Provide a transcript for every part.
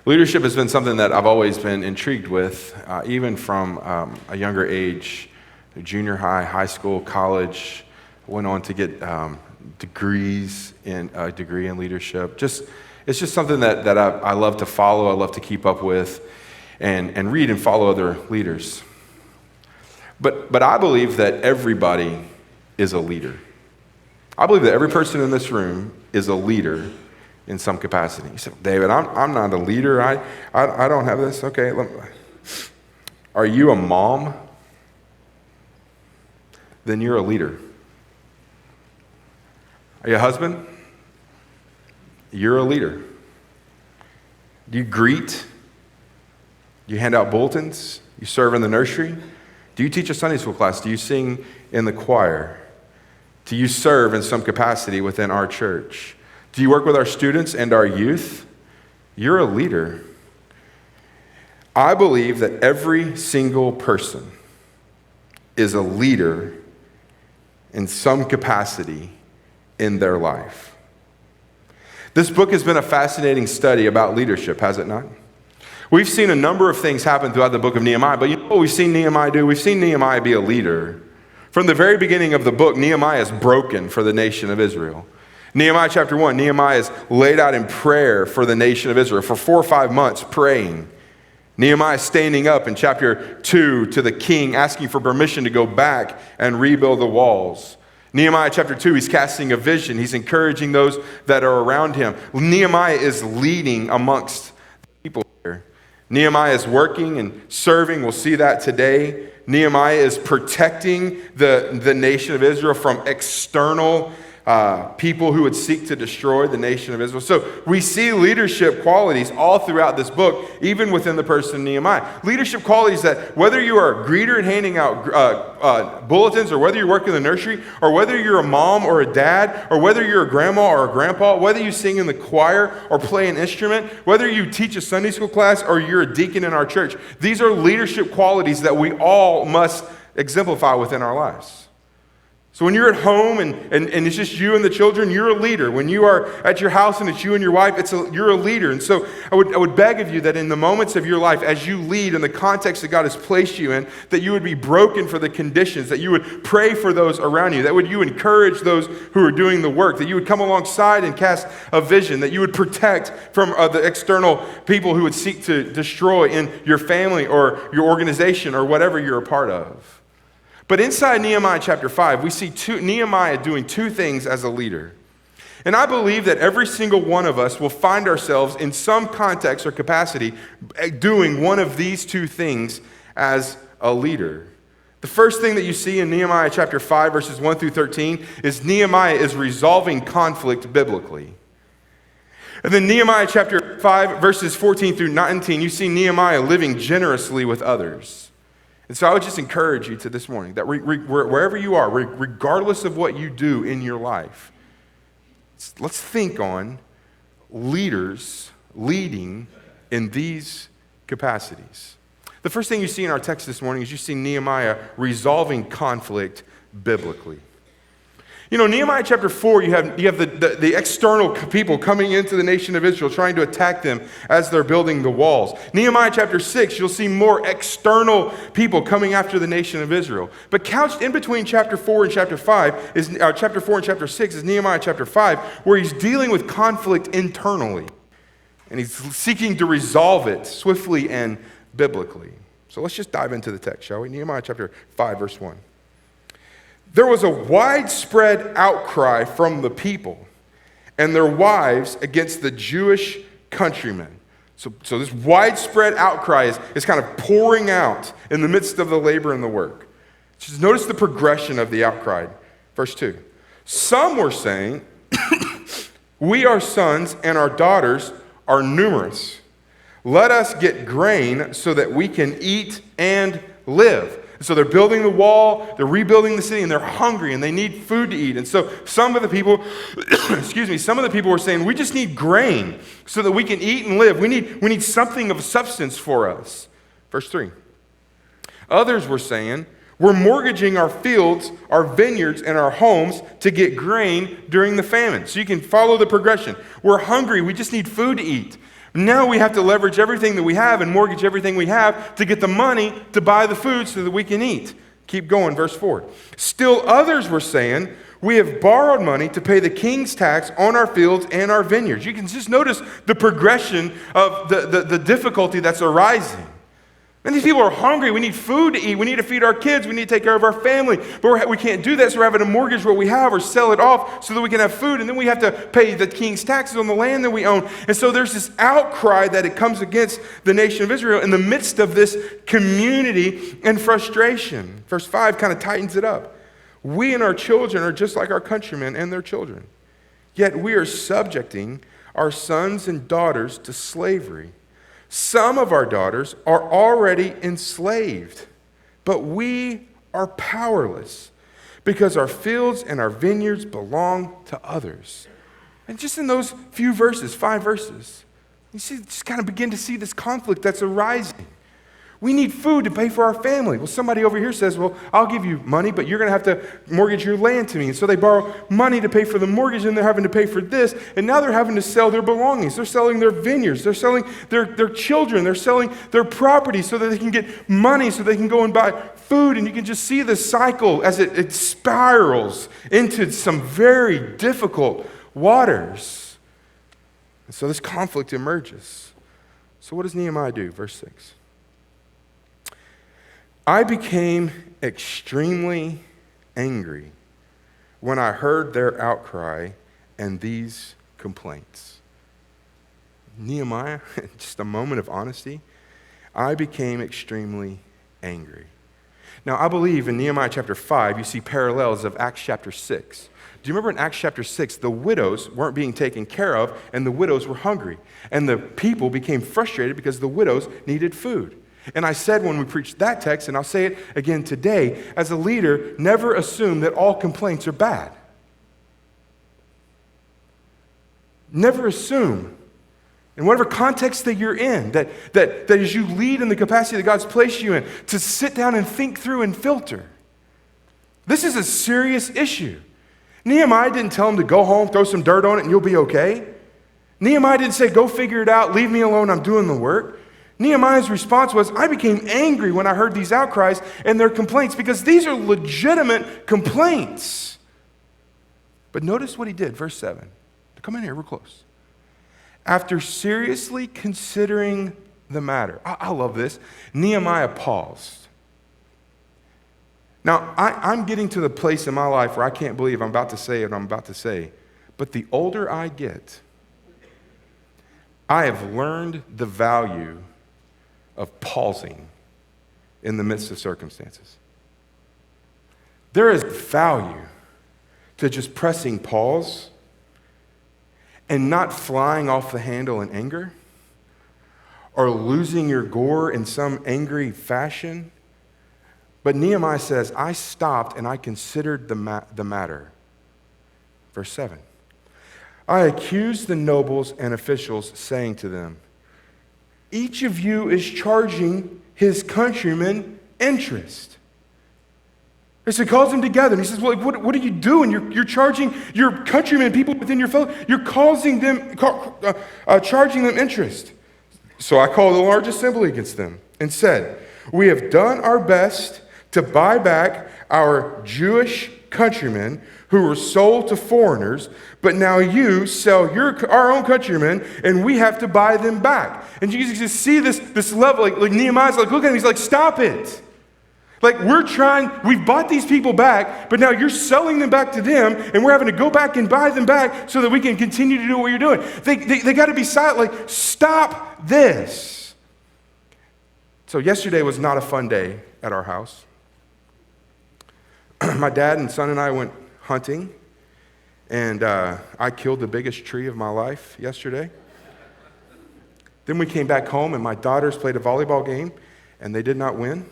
Leadership has been something that I've always been intrigued with, even from a younger age, junior high, high school, college. Went on to get degrees in a degree in leadership. It's just something that I love to follow. I love to keep up with, and read and follow other leaders. But I believe that everybody is a leader. I believe that every person in this room is a leader in some capacity. You say, David, I'm not a leader. I don't have this. Okay, are you a mom? Then you're a leader. Are you a husband? You're a leader. Do you greet? Do you hand out bulletins? You serve in the nursery? Do you teach a Sunday school class? Do you sing in the choir? Do you serve in some capacity within our church? Do you work with our students and our youth? You're a leader. I believe that every single person is a leader in some capacity in their life. This book has been a fascinating study about leadership, has it not? We've seen a number of things happen throughout the book of Nehemiah, but you know what we've seen Nehemiah do? We've seen Nehemiah be a leader. From the very beginning of the book, Nehemiah is broken for the nation of Israel. Nehemiah chapter 1, Nehemiah is laid out in prayer for the nation of Israel for 4 or 5 months praying. Nehemiah standing up in chapter 2 to the king, asking for permission to go back and rebuild the walls. Nehemiah chapter 2, he's casting a vision. He's encouraging those that are around him. Nehemiah is leading amongst the people here. Nehemiah is working and serving. We'll see that today. Nehemiah is protecting the nation of Israel from external people who would seek to destroy the nation of Israel. So we see leadership qualities all throughout this book, even within the person of Nehemiah. Leadership qualities that whether you are a greeter and handing out bulletins, or whether you work in the nursery, or whether you're a mom or a dad, or whether you're a grandma or a grandpa, whether you sing in the choir or play an instrument, whether you teach a Sunday school class or you're a deacon in our church, these are leadership qualities that we all must exemplify within our lives. So when you're at home and it's just you and the children, you're a leader. When you are at your house and it's you and your wife, you're a leader. And so I would beg of you that in the moments of your life, as you lead in the context that God has placed you in, that you would be broken for the conditions, that you would pray for those around you, that you encourage those who are doing the work, that you would come alongside and cast a vision, that you would protect from the external people who would seek to destroy in your family or your organization or whatever you're a part of. But inside Nehemiah chapter 5, we see Nehemiah doing 2 things as a leader. And I believe that every single one of us will find ourselves in some context or capacity doing one of these 2 things as a leader. The first thing that you see in Nehemiah chapter 5, verses 1 through 13, is Nehemiah is resolving conflict biblically. And then Nehemiah chapter 5, verses 14 through 19, you see Nehemiah living generously with others. And so I would just encourage you to this morning that wherever you are, regardless of what you do in your life, let's think on leaders leading in these capacities. The first thing you see in our text this morning is you see Nehemiah resolving conflict biblically. You know, Nehemiah chapter 4, you have the external people coming into the nation of Israel, trying to attack them as they're building the walls. Nehemiah chapter 6, you'll see more external people coming after the nation of Israel. But couched in between chapter 4 and chapter 5 is chapter 4 and chapter 6 is Nehemiah chapter 5, where he's dealing with conflict internally, and he's seeking to resolve it swiftly and biblically. So let's just dive into the text, shall we? Nehemiah chapter 5, verse 1. There was a widespread outcry from the people and their wives against the Jewish countrymen. So this widespread outcry is kind of pouring out in the midst of the labor and the work. Just notice the progression of the outcry. Verse 2. Some were saying, "We, our sons and our daughters, are numerous. Let us get grain so that we can eat and live." So they're building the wall, they're rebuilding the city, and they're hungry, and they need food to eat. And so some of the people, some of the people were saying, we just need grain so that we can eat and live. We need something of substance for us. Verse 3. Others were saying, we're mortgaging our fields, our vineyards, and our homes to get grain during the famine. So you can follow the progression. We're hungry, we just need food to eat. Now we have to leverage everything that we have and mortgage everything we have to get the money to buy the food so that we can eat. Keep going, verse 4. Still others were saying, we have borrowed money to pay the king's tax on our fields and our vineyards. You can just notice the progression of the difficulty that's arising. And these people are hungry. We need food to eat. We need to feed our kids. We need to take care of our family. But we can't do that, so we're having to mortgage what we have or sell it off so that we can have food. And then we have to pay the king's taxes on the land that we own. And so there's this outcry that it comes against the nation of Israel in the midst of this community and frustration. Verse 5 kind of tightens it up. We and our children are just like our countrymen and their children. Yet we are subjecting our sons and daughters to slavery. Some of our daughters are already enslaved, but we are powerless because our fields and our vineyards belong to others. And just in those few verses, 5 verses, you see, just kind of begin to see this conflict that's arising. We need food to pay for our family. Well, somebody over here says, well, I'll give you money, but you're going to have to mortgage your land to me. And so they borrow money to pay for the mortgage, and they're having to pay for this. And now they're having to sell their belongings. They're selling their vineyards. They're selling their children. They're selling their property so that they can get money, so they can go and buy food. And you can just see the cycle as it spirals into some very difficult waters. And so this conflict emerges. So what does Nehemiah do? Verse 6. I became extremely angry when I heard their outcry and these complaints. Nehemiah, just a moment of honesty, I became extremely angry. Now, I believe in Nehemiah chapter 5, you see parallels of Acts chapter 6. Do you remember in Acts chapter 6, the widows weren't being taken care of, and the widows were hungry. And the people became frustrated because the widows needed food. And I said when we preached that text, and I'll say it again today, as a leader, never assume that all complaints are bad. Never assume, in whatever context that you're in, that as you lead in the capacity that God's placed you in, to sit down and think through and filter. This is a serious issue. Nehemiah didn't tell him to go home, throw some dirt on it, and you'll be okay. Nehemiah didn't say, go figure it out, leave me alone, I'm doing the work. Nehemiah's response was, I became angry when I heard these outcries and their complaints, because these are legitimate complaints. But notice what he did, verse 7. Come in here, we're close. After seriously considering the matter, I love this, Nehemiah paused. Now, I'm getting to the place in my life where I can't believe I'm about to say what I'm about to say, but the older I get, I have learned the value of pausing in the midst of circumstances. There is value to just pressing pause and not flying off the handle in anger or losing your gore in some angry fashion. But Nehemiah says, I stopped and I considered the matter. Verse 7. I accused the nobles and officials, saying to them, each of you is charging his countrymen interest. And so he calls them together and he says, well, what are you doing? You're charging your countrymen, people within your fellow, you're charging them interest. So I called a large assembly against them and said, we have done our best to buy back our Jewish countrymen who were sold to foreigners, but now you sell our own countrymen, and we have to buy them back. And you can just see this level, like Nehemiah's like, look at him, he's like, stop it. Like, we've bought these people back, but now you're selling them back to them, and we're having to go back and buy them back so that we can continue to do what you're doing. They got to be silent, like, stop this. So yesterday was not a fun day at our house. My dad and son and I went hunting, and I killed the biggest tree of my life yesterday. Then we came back home, and my daughters played a volleyball game, and they did not win.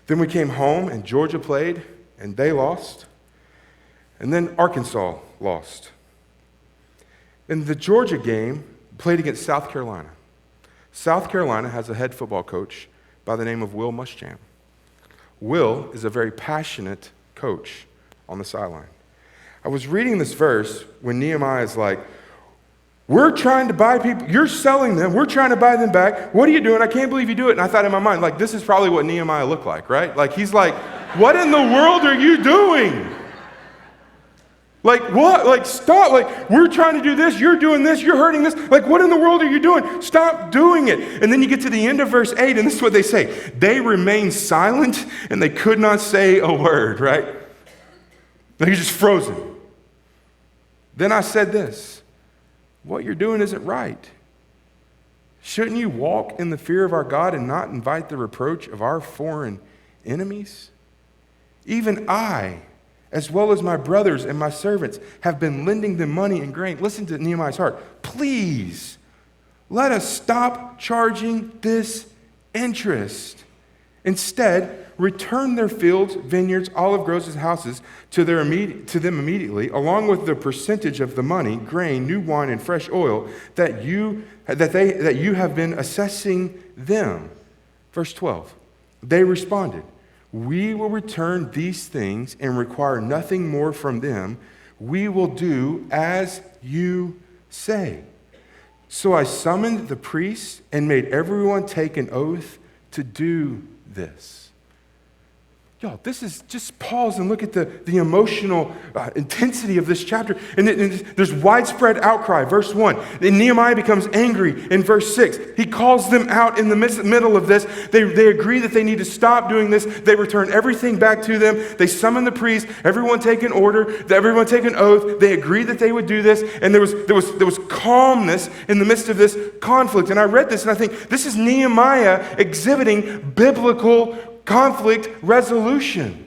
Then we came home, and Georgia played, and they lost. And then Arkansas lost. And the Georgia game played against South Carolina. South Carolina has a head football coach by the name of Will Muschamp. Will is a very passionate coach on the sideline. I was reading this verse when Nehemiah is like, We're trying to buy people. You're selling them. We're trying to buy them back. What are you doing? I can't believe you do it. And I thought in my mind, like, this is probably what Nehemiah looked like, right? Like, he's like, what in the world are you doing? Like, what? Like, stop. Like, we're trying to do this. You're doing this. You're hurting this. Like, what in the world are you doing? Stop doing it. And then you get to the end of verse 8, and this is what they say. They remained silent, and they could not say a word, right? They're just frozen. Then I said this. What you're doing isn't right. Shouldn't you walk in the fear of our God and not invite the reproach of our foreign enemies? Even I, as well as my brothers and my servants, have been lending them money and grain. Listen to Nehemiah's heart. Please, let us stop charging this interest. Instead, return their fields, vineyards, olive groves, and houses to them immediately, along with the percentage of the money, grain, new wine, and fresh oil that you have been assessing them. Verse 12. They responded, we will return these things and require nothing more from them. We will do as you say. So I summoned the priests and made everyone take an oath to do this. Y'all, this is just pause and look at the emotional intensity of this chapter. And there's widespread outcry. Verse 1. And Nehemiah becomes angry in verse 6. He calls them out in the middle of this. They agree that they need to stop doing this. They return everything back to them. They summon the priest. Everyone take an order. Everyone take an oath. They agreed that they would do this. And there was calmness in the midst of this conflict. And I read this and I think this is Nehemiah exhibiting biblical conflict resolution.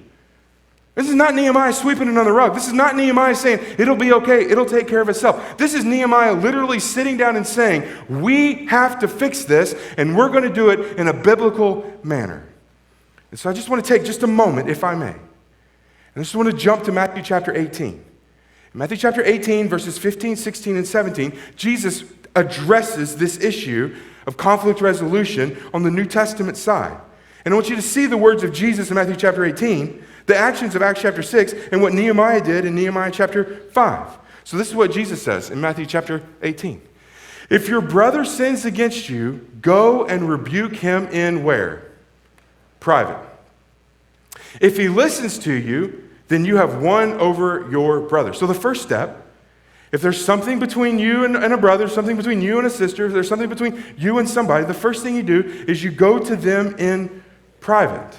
This is not Nehemiah sweeping it on the rug. This is not Nehemiah saying, it'll be okay, it'll take care of itself. This is Nehemiah literally sitting down and saying, we have to fix this, and we're going to do it in a biblical manner. And so I just want to take just a moment, if I may. And I just want to jump to Matthew chapter 18. In Matthew chapter 18, verses 15, 16, and 17, Jesus addresses this issue of conflict resolution on the New Testament side. And I want you to see the words of Jesus in Matthew chapter 18, the actions of Acts chapter 6, and what Nehemiah did in Nehemiah chapter 5. So this is what Jesus says in Matthew chapter 18. If your brother sins against you, go and rebuke him in where? Private. If he listens to you, then you have won over your brother. So the first step, if there's something between you and a brother, something between you and a sister, if there's something between you and somebody, the first thing you do is you go to them in private.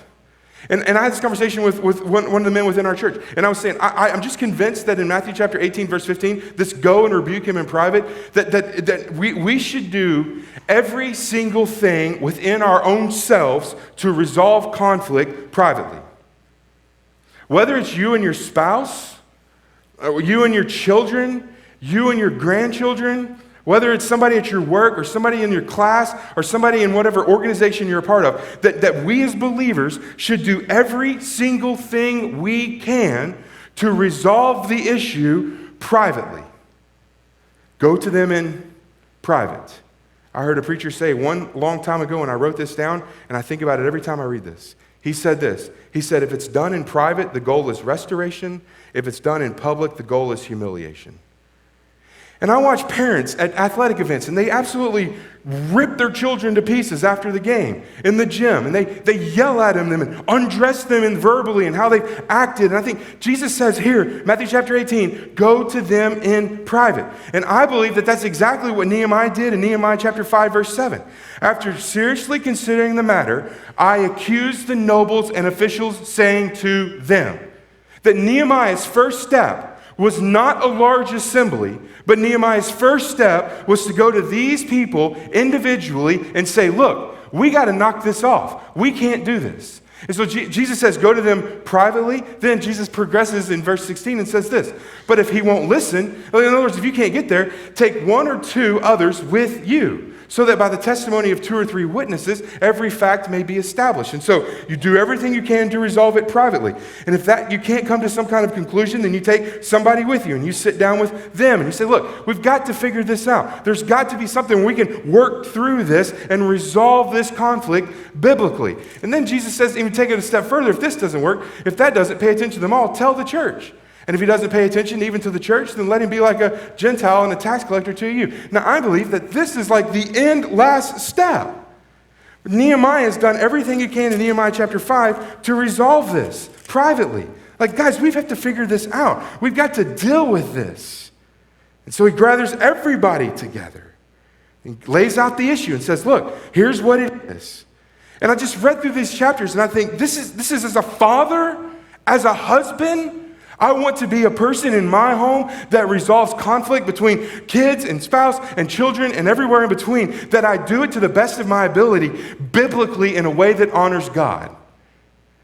And I had this conversation with one of the men within our church. And I was saying, I'm just convinced that in Matthew chapter 18, verse 15, this go and rebuke him in private, that we should do every single thing within our own selves to resolve conflict privately. Whether it's you and your spouse, or you and your children, you and your grandchildren, whether it's somebody at your work or somebody in your class or somebody in whatever organization you're a part of, that we as believers should do every single thing we can to resolve the issue privately. Go to them in private. I heard a preacher say one long time ago, and I wrote this down, and I think about it every time I read this. He said this. He said, if it's done in private, the goal is restoration. If it's done in public, the goal is humiliation. And I watch parents at athletic events, and they absolutely rip their children to pieces after the game in the gym. And they yell at them and undress them verbally and how they've acted. And I think Jesus says here, Matthew chapter 18, go to them in private. And I believe that that's exactly what Nehemiah did in Nehemiah chapter 5, verse 7. After seriously considering the matter, I accused the nobles and officials, saying to them that Nehemiah's first step was not a large assembly, but Nehemiah's first step was to go to these people individually and say, look, we got to knock this off. We can't do this. And so Jesus says, go to them privately. Then Jesus progresses in verse 16 and says this, but if he won't listen, in other words, if you can't get there, take one or two others with you, so that by the testimony of 2 or 3 witnesses, every fact may be established. And so you do everything you can to resolve it privately. And if that you can't come to some kind of conclusion, then you take somebody with you and you sit down with them and you say, look, we've got to figure this out. There's got to be something where we can work through this and resolve this conflict biblically. And then Jesus says, even take it a step further, if this doesn't work, if that doesn't, pay attention to them all, tell the church. And if he doesn't pay attention even to the church, then let him be like a Gentile and a tax collector to you. Now, I believe that this is like the last step. Nehemiah has done everything he can in Nehemiah chapter 5 to resolve this privately. Like, guys, we have to figure this out. We've got to deal with this. And so he gathers everybody together. He lays out the issue and says, look, here's what it is. And I just read through these chapters and I think this is as a father, as a husband, I want to be a person in my home that resolves conflict between kids and spouse and children and everywhere in between, that I do it to the best of my ability, biblically, in a way that honors God.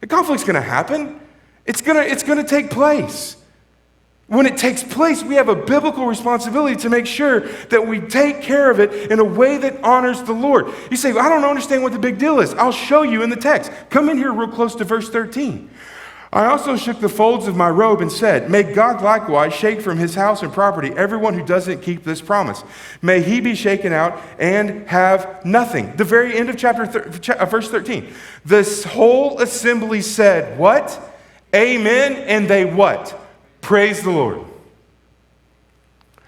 The conflict's going to happen. It's going to take place. When it takes place, we have a biblical responsibility to make sure that we take care of it in a way that honors the Lord. You say, well, I don't understand what the big deal is. I'll show you in the text. Come in here real close to verse 13. I also shook the folds of my robe and said, may God likewise shake from his house and property everyone who doesn't keep this promise. May he be shaken out and have nothing. The very end of verse 13. This whole assembly said, what? Amen. And they what? Praise the Lord.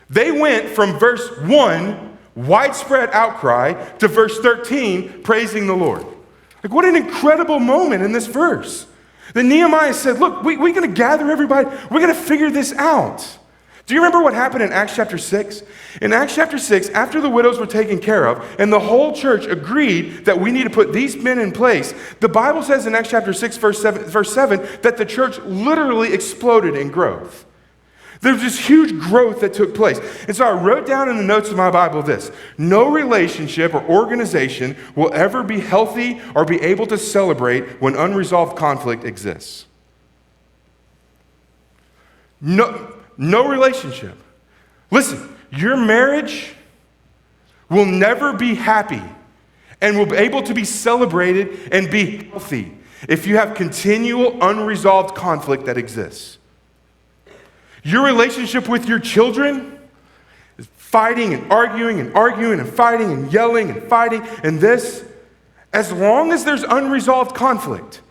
They went from verse 1, widespread outcry, to verse 13, praising the Lord. Like, what an incredible moment in this verse. Then Nehemiah said, look, we're going to gather everybody. We're going to figure this out. Do you remember what happened in Acts chapter 6? In Acts chapter 6, after the widows were taken care of, and the whole church agreed that we need to put these men in place, the Bible says in Acts chapter 6, verse 7, that the church literally exploded in growth. There was this huge growth that took place. And so I wrote down in the notes of my Bible this: no relationship or organization will ever be healthy or be able to celebrate when unresolved conflict exists. No relationship. Listen, your marriage will never be happy and will be able to be celebrated and be healthy if you have continual unresolved conflict that exists. Your relationship with your children is fighting and arguing and arguing and fighting and yelling and fighting and this. As long as there's unresolved conflict,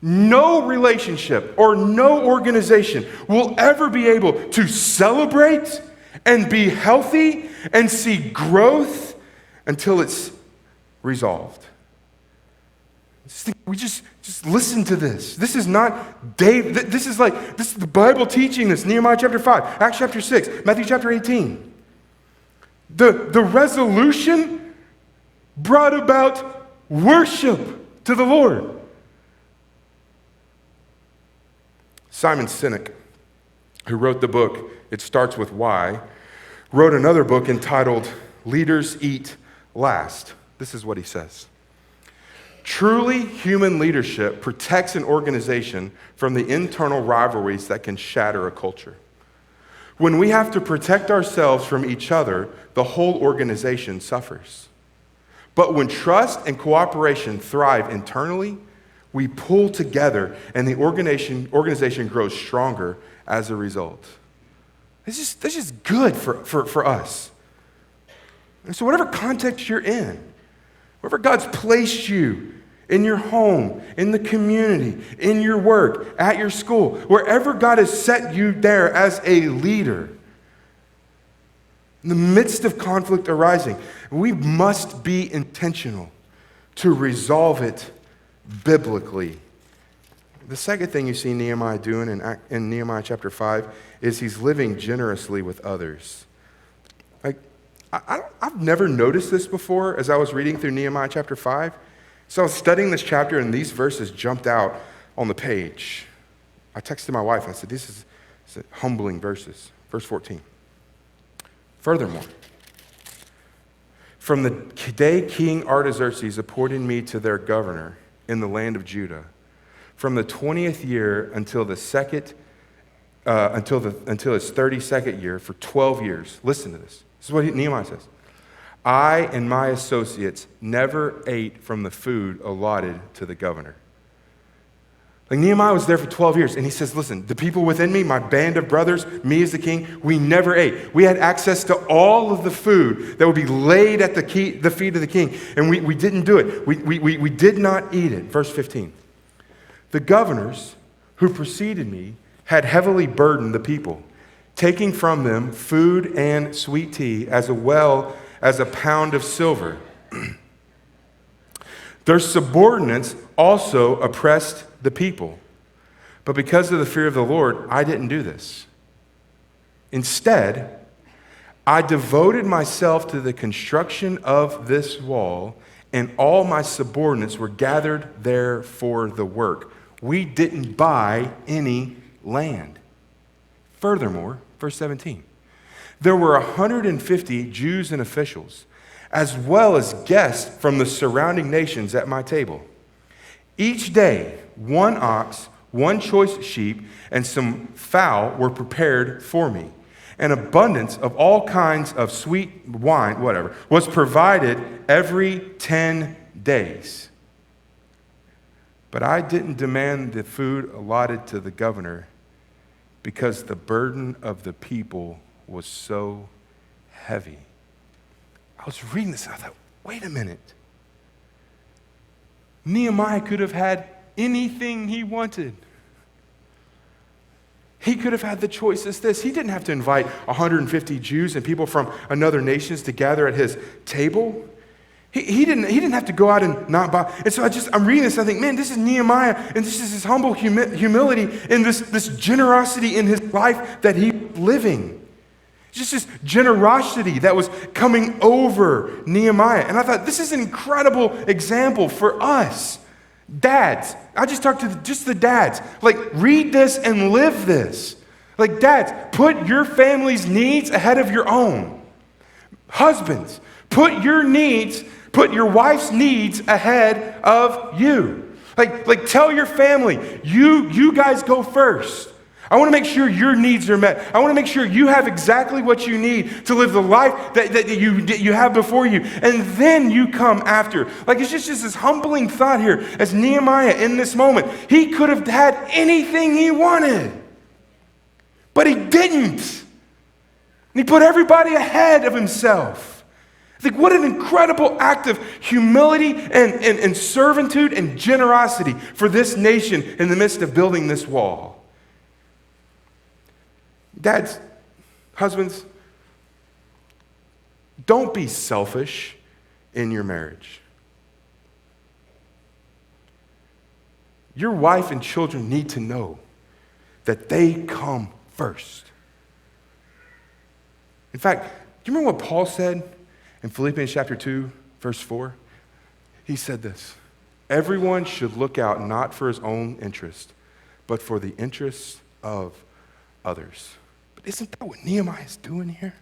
no relationship or no organization will ever be able to celebrate and be healthy and see growth until it's resolved. We just listen to this. This is not David. This is the Bible teaching this. Nehemiah chapter 5, Acts chapter 6, Matthew chapter 18. The resolution brought about worship to the Lord. Simon Sinek, who wrote the book It Starts With Why, wrote another book entitled Leaders Eat Last. This is what he says. Truly human leadership protects an organization from the internal rivalries that can shatter a culture. When we have to protect ourselves from each other, the whole organization suffers. But when trust and cooperation thrive internally, we pull together and the organization grows stronger as a result. That's just good for us. And so whatever context you're in, wherever God's placed you, in your home, in the community, in your work, at your school, wherever God has set you there as a leader, in the midst of conflict arising, we must be intentional to resolve it biblically. The second thing you see Nehemiah doing in Nehemiah chapter 5 is he's living generously with others. I've never noticed this before as I was reading through Nehemiah chapter 5. So I was studying this chapter and these verses jumped out on the page. I texted my wife. I said, these are humbling verses. Verse 14. Furthermore, from the day King Artaxerxes appointed me to their governor in the land of Judah, from the 20th year until his 32nd year, for 12 years. Listen to this. This is what Nehemiah says. I and my associates never ate from the food allotted to the governor. Like Nehemiah was there for 12 years, and he says, listen, the people within me, my band of brothers, me as the king, we never ate. We had access to all of the food that would be laid at the feet of the king, and we didn't do it. We did not eat it. Verse 15. The governors who preceded me had heavily burdened the people, taking from them food and sweet tea, as well as a pound of silver. Their subordinates also oppressed the people. But because of the fear of the Lord, I didn't do this. Instead, I devoted myself to the construction of this wall, and all my subordinates were gathered there for the work. We didn't buy any land. Furthermore, verse 17, there were 150 Jews and officials, as well as guests from the surrounding nations at my table. Each day, 1 ox, 1 choice sheep, and some fowl were prepared for me. An abundance of all kinds of sweet wine, was provided every 10 days. But I didn't demand the food allotted to the governor because the burden of the people was so heavy. I was reading this and I thought, wait a minute. Nehemiah could have had anything he wanted. He could have had the choice as this. He didn't have to invite 150 Jews and people from another nations to gather at his table. He didn't have to go out and not buy. And so I'm reading this and I think, man, this is Nehemiah, and this is his humble humility and this generosity in his life that he's living. Just this generosity that was coming over Nehemiah. And I thought, this is an incredible example for us. Dads, I just talked to just the dads. Like, read this and live this. Like, dads, put your family's needs ahead of your own. Husbands, put your wife's needs ahead of you. Like tell your family, you guys go first. I want to make sure your needs are met. I want to make sure you have exactly what you need to live the life that you have before you. And then you come after. Like, it's just this humbling thought here as Nehemiah in this moment. He could have had anything he wanted, but he didn't. And he put everybody ahead of himself. I think what an incredible act of humility and servitude and generosity for this nation in the midst of building this wall. Dads, husbands, don't be selfish in your marriage. Your wife and children need to know that they come first. In fact, do you remember what Paul said in Philippians chapter 2, verse 4? He said this: everyone should look out not for his own interest, but for the interests of others. But isn't that what Nehemiah is doing here?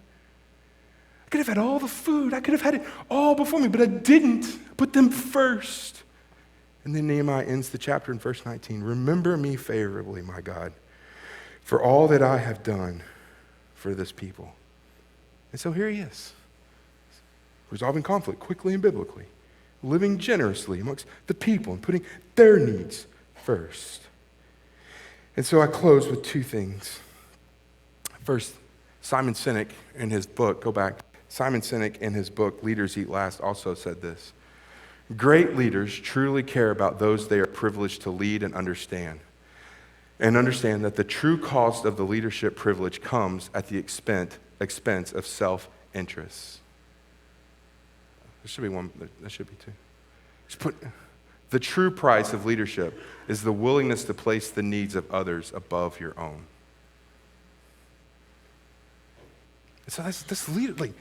I could have had all the food. I could have had it all before me, but I didn't put them first. And then Nehemiah ends the chapter in verse 19. Remember me favorably, my God, for all that I have done for this people. And so here he is, resolving conflict quickly and biblically, living generously amongst the people and putting their needs first. And so I close with 2 things. First, Simon Sinek in his book, Simon Sinek in his book, Leaders Eat Last, also said this: great leaders truly care about those they are privileged to lead and understand that the true cost of the leadership privilege comes at the expense of self-interest. There should be one, there should be 2. Just put, the true price of leadership is the willingness to place the needs of others above your own. And so that's leader, like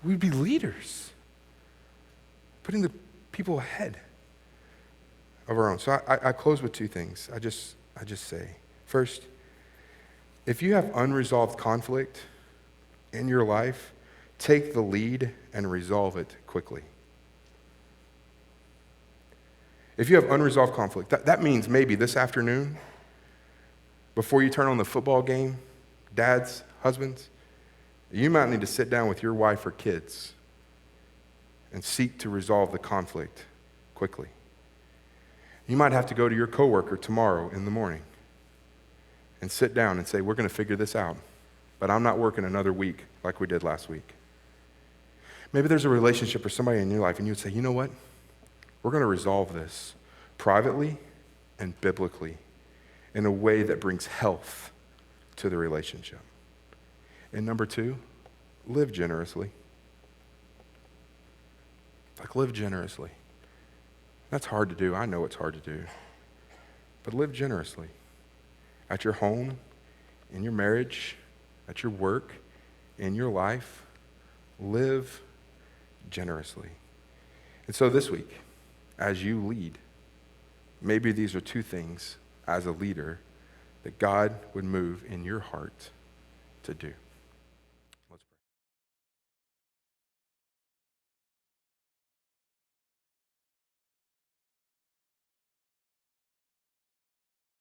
we'd be leaders, putting the people ahead of our own. So I close with 2 things. I just say, first, if you have unresolved conflict in your life, take the lead and resolve it quickly. If you have unresolved conflict, that means maybe this afternoon, before you turn on the football game, dads, husbands, you might need to sit down with your wife or kids and seek to resolve the conflict quickly. You might have to go to your coworker tomorrow in the morning and sit down and say, we're going to figure this out, but I'm not working another week like we did last week. Maybe there's a relationship with somebody in your life and you would say, you know what? We're going to resolve this privately and biblically. in a way that brings health to the relationship. And number 2, live generously. Like, live generously. That's hard to do. I know it's hard to do. But live generously. At your home, in your marriage, at your work, in your life, live generously. And so this week, as you lead, maybe these are 2 things as a leader that God would move in your heart to do.